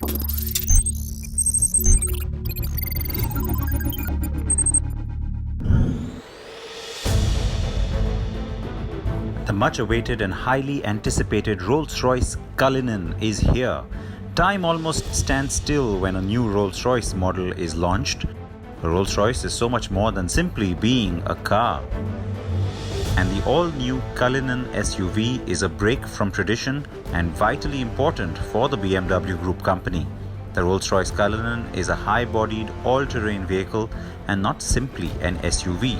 The much-awaited and highly anticipated Rolls-Royce Cullinan is here. Time almost stands still when a new Rolls-Royce model is launched. A Rolls-Royce is so much more than simply being a car. And the all-new Cullinan SUV is a break from tradition and vitally important for the BMW Group company. The Rolls-Royce Cullinan is a high-bodied, all-terrain vehicle and not simply an SUV.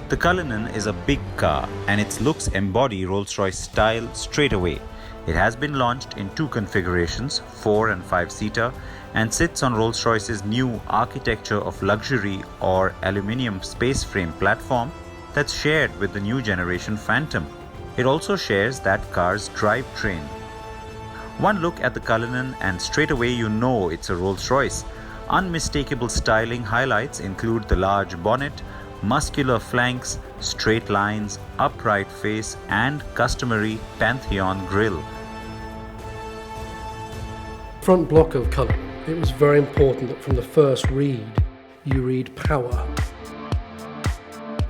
The Cullinan is a big car and its looks embody Rolls-Royce style straight away. It has been launched in two configurations, 4 and 5-seater, and sits on Rolls-Royce's new architecture of luxury or aluminium space frame platform that's shared with the new generation Phantom. It also shares that car's drivetrain. One look at the Cullinan and straight away you know it's a Rolls-Royce. Unmistakable styling highlights include the large bonnet, muscular flanks, straight lines, upright face and customary Pantheon grille. Front block of Cullinan, it was very important that from the first read you read power,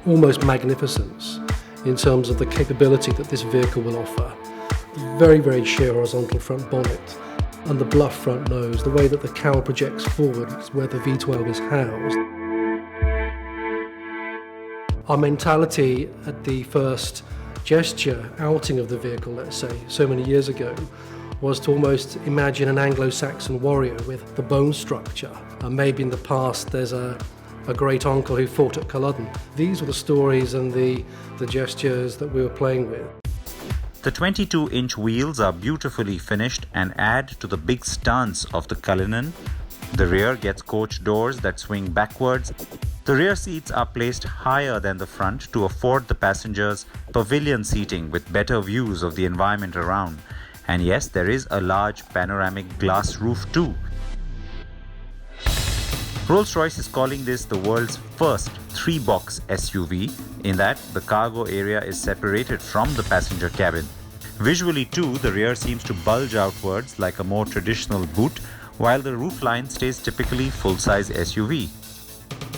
almost magnificence in terms of the capability that this vehicle will offer. Very, very sheer horizontal front bonnet and the bluff front nose, the way that the cowl projects forward is where the V12 is housed. Our mentality at the first gesture outing of the vehicle, let's say, so many years ago, was to almost imagine an Anglo-Saxon warrior with the bone structure. Maybe in the past there's a great uncle who fought at Culloden. These were the stories and the gestures that we were playing with. The 22-inch wheels are beautifully finished and add to the big stance of the Cullinan. The rear gets coach doors that swing backwards. The rear seats are placed higher than the front to afford the passengers pavilion seating with better views of the environment around. And yes, there is a large panoramic glass roof too. Rolls-Royce is calling this the world's first 3-box SUV, in that the cargo area is separated from the passenger cabin. Visually too, the rear seems to bulge outwards like a more traditional boot, while the roofline stays typically full-size SUV.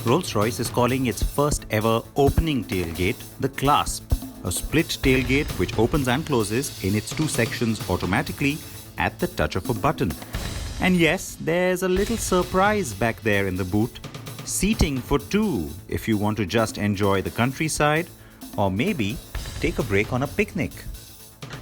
Rolls-Royce is calling its first ever opening tailgate the Clasp, a split tailgate which opens and closes in its two sections automatically at the touch of a button. And yes, there's a little surprise back there in the boot. Seating for two if you want to just enjoy the countryside or maybe take a break on a picnic.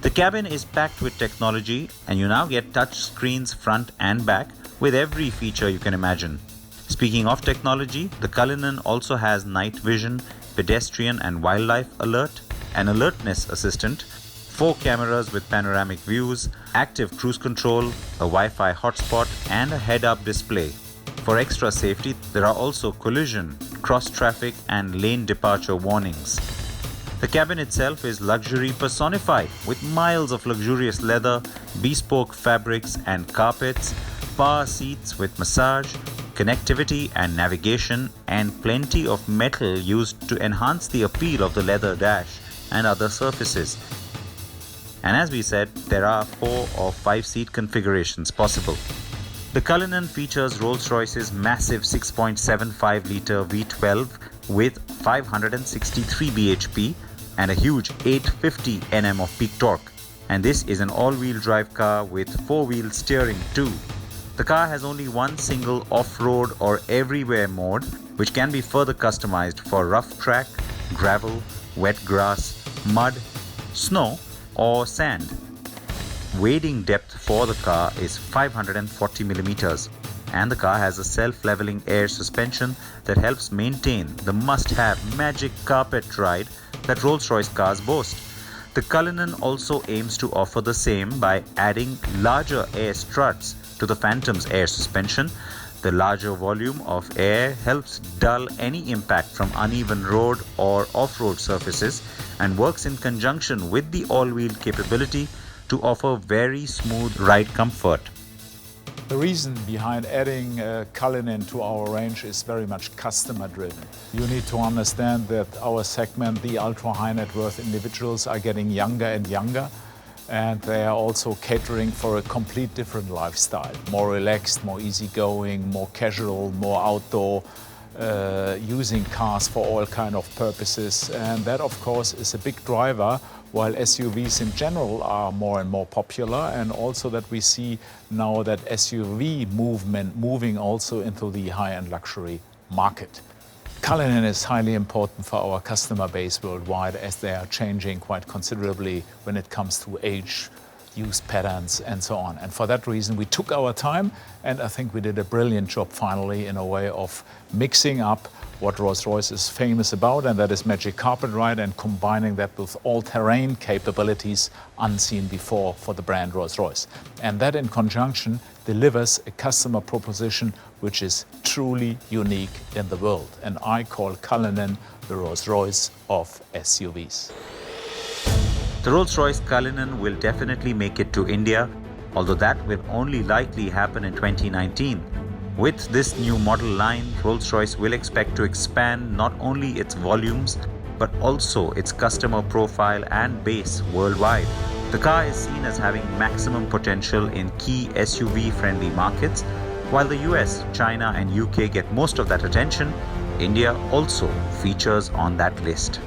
The cabin is packed with technology and you now get touch screens front and back with every feature you can imagine. Speaking of technology, the Cullinan also has night vision, pedestrian and wildlife alert, an alertness assistant, 4 cameras with panoramic views, active cruise control, a Wi-Fi hotspot and a head-up display. For extra safety, there are also collision, cross-traffic and lane departure warnings. The cabin itself is luxury personified with miles of luxurious leather, bespoke fabrics and carpets, power seats with massage, connectivity and navigation, and plenty of metal used to enhance the appeal of the leather dash and other surfaces. And as we said, there are 4 or 5-seat configurations possible. The Cullinan features Rolls-Royce's massive 6.75-litre V12 with 563 bhp and a huge 850 Nm of peak torque. And this is an all-wheel drive car with 4-wheel steering too. The car has only one single off-road or everywhere mode, which can be further customized for rough track, gravel, wet grass, mud, snow or sand. Wading depth for the car is 540 millimeters, and the car has a self-leveling air suspension that helps maintain the must-have magic carpet ride that Rolls-Royce cars boast. The Cullinan also aims to offer the same by adding larger air struts to the Phantom's air suspension. The larger volume of air helps dull any impact from uneven road or off-road surfaces and works in conjunction with the all-wheel capability to offer very smooth ride comfort. The reason behind adding Cullinan to our range is very much customer driven. You need to understand that our segment, the ultra high net worth individuals, are getting younger and younger. and they are also catering for a complete different lifestyle. More relaxed, more easygoing, more casual, more outdoor, using cars for all kind of purposes. And that, of course, is a big driver, while SUVs in general are more and more popular, and also that we see now that SUV movement moving also into the high-end luxury market. Cullinan is highly important for our customer base worldwide, as they are changing quite considerably when it comes to age, use patterns and so on. And for that reason we took our time, and I think we did a brilliant job finally in a way of mixing up what Rolls-Royce is famous about, and that is magic carpet ride, and combining that with all-terrain capabilities unseen before for the brand Rolls-Royce. And that in conjunction delivers a customer proposition which is truly unique in the world. And I call Cullinan the Rolls-Royce of SUVs. The Rolls-Royce Cullinan will definitely make it to India, although that will only likely happen in 2019. With this new model line, Rolls-Royce will expect to expand not only its volumes, but also its customer profile and base worldwide. The car is seen as having maximum potential in key SUV-friendly markets. While the US, China and UK get most of that attention, India also features on that list.